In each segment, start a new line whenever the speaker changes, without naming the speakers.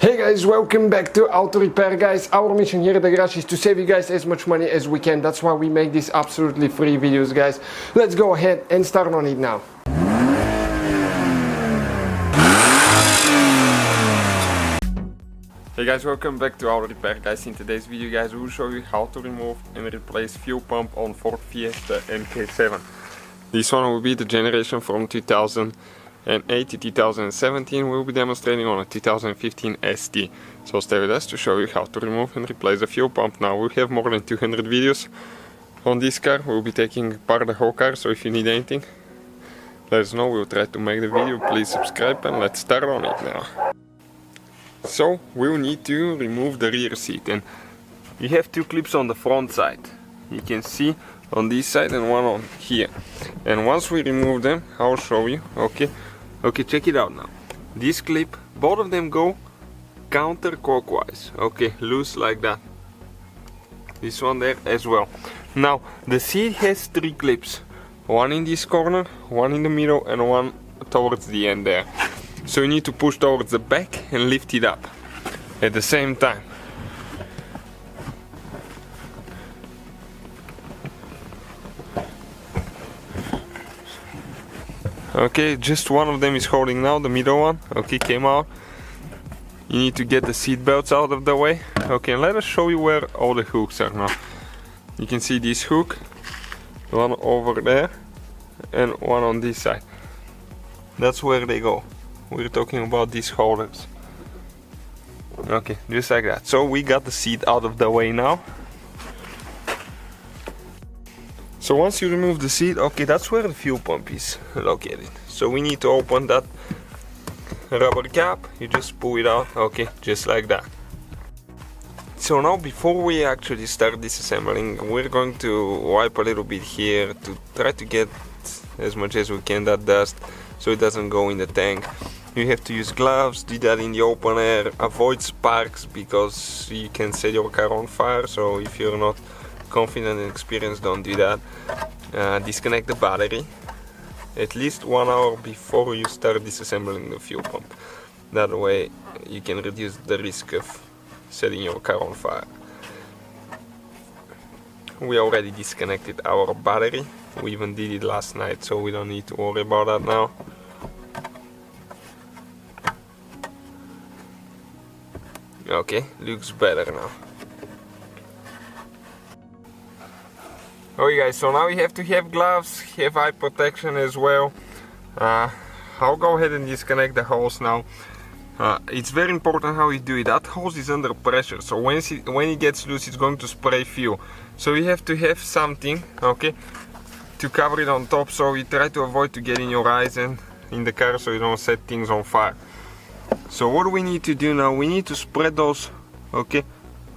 Hey guys, welcome back to Auto Repair, guys. Our mission here at the garage is to save you guys as much money as we can. That's why we make these absolutely free videos, guys. Let's go ahead and start on it now. Hey guys, welcome back to Auto Repair, guys. In today's video, guys, we will show you how to remove and replace fuel pump on Ford Fiesta MK7. This one will be the generation from 2008 to 2017. We'll be demonstrating on a 2015 ST. So stay with us to show you how to remove and replace the fuel pump. Now we have more than 200 videos on this car. We'll be taking apart the whole car, so if you need anything, let us know. We'll try to make the video. Please subscribe and let's start on it now. So we'll need to remove the rear seat, and you have two clips on the front side. You can see on this side and one on here. And once we remove them, I'll show you. Okay, check it out now. This clip, both of them go counterclockwise. Okay, loose like that. This one there as well. Now the seat has three clips, one in this corner, one in the middle, and one towards the end there. So you need to push towards the back and lift it up at the same time. Okay, just one of them is holding now, the middle one. Okay, came out. You need to get the seat belts out of the way. Okay, and let us show you where all the hooks are now. You can see this hook, one over there, and one on this side. That's where they go. We're talking about these holders. Okay, just like that. So we got the seat out of the way now. So once you remove the seat, okay, that's where the fuel pump is located. So we need to open that rubber cap. You just pull it out, okay, just like that. So now before we actually start disassembling, we're going to wipe a little bit here to try to get as much as we can that dust so it doesn't go in the tank. You have to use gloves, do that in the open air, avoid sparks because you can set your car on fire. So if you're not confident and experienced, don't do that. Disconnect the battery at least 1 hour before you start disassembling the fuel pump. That way you can reduce the risk of setting your car on fire. We already disconnected our battery. We even did it last night, so we don't need to worry about that now. Okay, looks better now. Okay guys, so now you have to have gloves, have eye protection as well. I'll go ahead and disconnect the hose now. It's very important how you do it. That hose is under pressure, so when it gets loose, it's going to spray fuel. So you have to have something, okay, to cover it on top, so you try to avoid to get in your eyes and in the car so you don't set things on fire. So what we need to do now, we need to spread those, okay,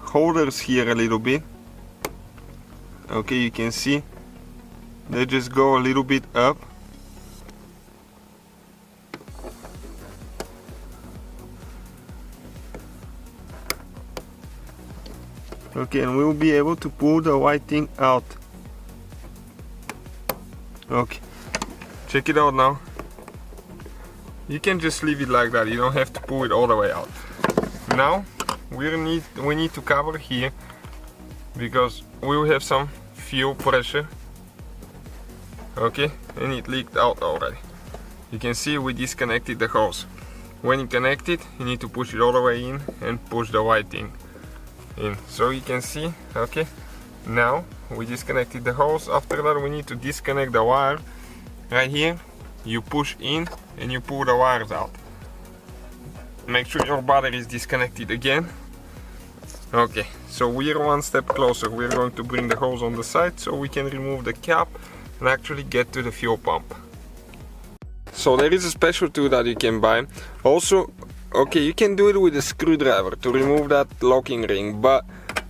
holders here a little bit. Okay, you can see they just go a little bit up. Okay, and we'll be able to pull the white thing out. Okay, check it out now. You can just leave it like that, you don't have to pull it all the way out. Now we need to cover here because we will have some fuel pressure. Okay, and it leaked out already. You can see we disconnected the hose. When you connect it, you need to push it all the way in and push the white thing in. So you can see, okay, now we disconnected the hose. After that we need to disconnect the wire. Right here you push in and you pull the wires out. Make sure your battery is disconnected again. Okay, so we're one step closer. We're going to bring the hose on the side so we can remove the cap and actually get to the fuel pump. So there is a special tool that you can buy. Also, okay, you can do it with a screwdriver to remove that locking ring, but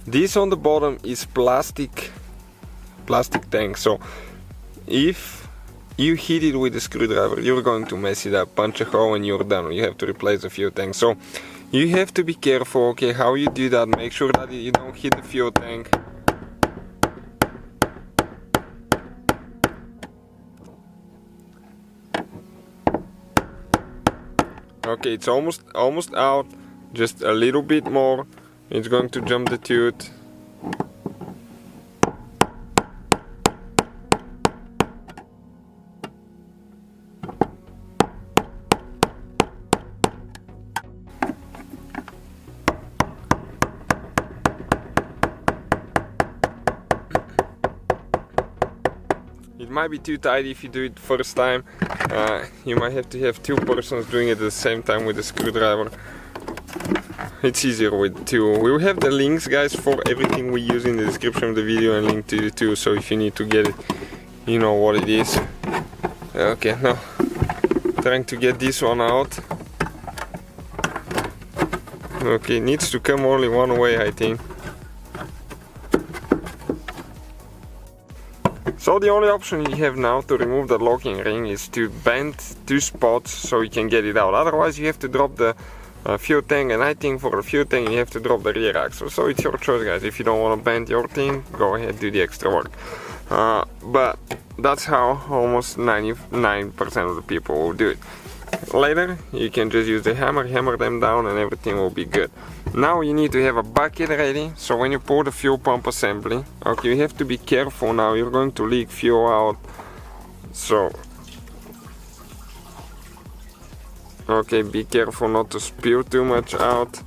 this on the bottom is plastic tank. So if you hit it with a screwdriver, you're going to mess it up, punch a hole and you're done. You have to replace the fuel tank. So you have to be careful, okay, how you do that. Make sure that you don't hit the fuel tank. Okay, it's almost out. just a little bit more, it's going to jump the tooth. It might be too tight if you do it first time. You might have to have two persons doing it at the same time with a screwdriver. It's easier with two. We will have the links, guys, for everything we use in the description of the video, and link to the two, so if you need to get it, you know what it is. Okay, now trying to get this one out. Okay, it needs to come only one way, I think. So the only option you have now to remove the locking ring is to bend two spots so you can get it out. Otherwise you have to drop the fuel tank, and I think for the fuel tank you have to drop the rear axle. So it's your choice, guys. If you don't want to bend your thing, go ahead, do the extra work. But that's how almost 99% of the people will do it. Later you can just use the hammer them down, and everything will be good. Now you need to have a bucket ready, so when you pour the fuel pump assembly, okay, you have to be careful now, you're going to leak fuel out. So okay, be careful not to spill too much out.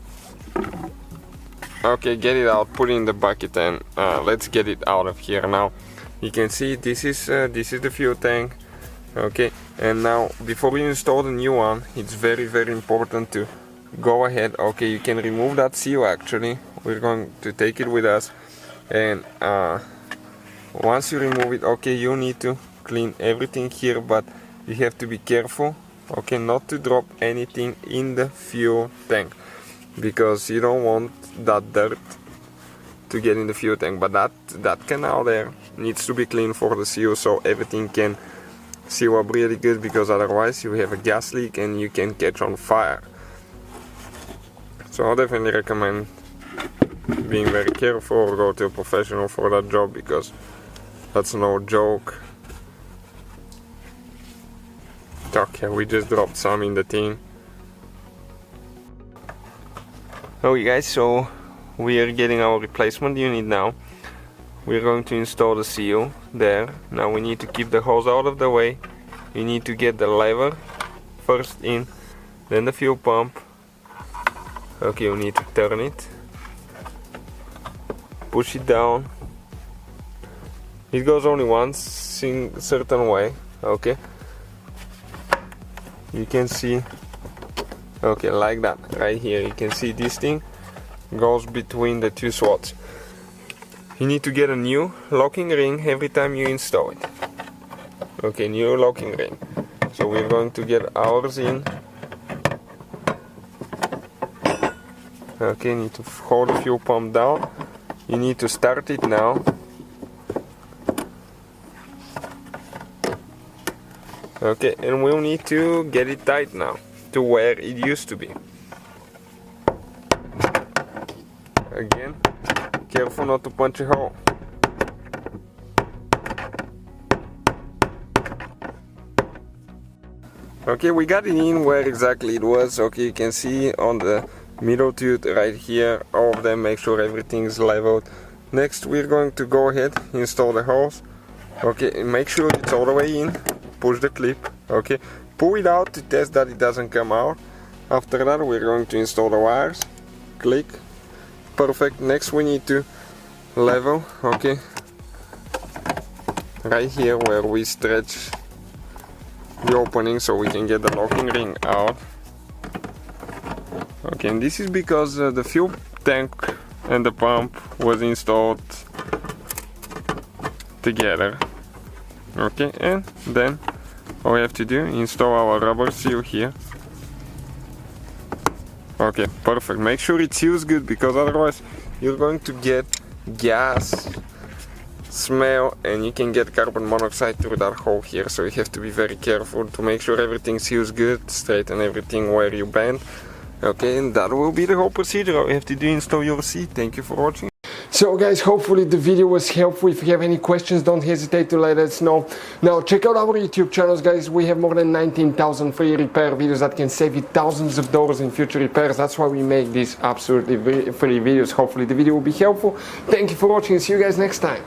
Okay, get it out, put it in the bucket, and let's get it out of here. Now you can see this is the fuel tank. Okay, and now before we install the new one, it's very important to go ahead. Okay, you can remove that seal. Actually, we're going to take it with us, and once you remove it, okay, you need to clean everything here, but you have to be careful, okay, not to drop anything in the fuel tank, because you don't want that dirt to get in the fuel tank. But that canal there needs to be cleaned for the seal, so everything can seal up really good, because otherwise you have a gas leak and you can catch on fire. So I definitely recommend being very careful, or go to a professional for that job, because that's no joke. Okay, we just dropped some in the thing. Okay guys, so we are getting our replacement unit now. We're going to install the seal there. Now we need to keep the hose out of the way. You need to get the lever first in, then the fuel pump. Okay, you need to turn it, push it down. It goes only once in a certain way. Okay, you can see, okay, like that right here. You can see this thing goes between the two slots. You need to get a new locking ring every time you install it. Okay, new locking ring. So we're going to get ours in. Okay, need to hold the fuel pump down. You need to start it now. Okay, and we'll need to get it tight now to where it used to be. Again, careful not to punch a hole. Okay, we got it in where exactly it was. Okay, you can see on the middle tooth right here, all of them, make sure everything is leveled. Next we're going to go ahead, install the hose. Okay, make sure it's all the way in, push the clip, okay, pull it out to test that it doesn't come out. After that we're going to install the wires, click, perfect. Next we need to level, okay, right here where we stretch the opening so we can get the locking ring out. Okay, and this is because the fuel tank and the pump was installed together. Okay, and then all we have to do is install our rubber seal here. Okay, perfect. Make sure it seals good, because otherwise you're going to get gas smell and you can get carbon monoxide through that hole here. So you have to be very careful to make sure everything seals good, straighten everything where you bend. Okay, and that will be the whole procedure. All you have to do is install your seat. Thank you for watching.
So guys, hopefully the video was helpful. If you have any questions, don't hesitate to let us know. Now check out our YouTube channels, guys. We have more than 19,000 free repair videos that can save you thousands of dollars in future repairs. That's why we make these absolutely free videos. Hopefully the video will be helpful. Thank you for watching and see you guys next time.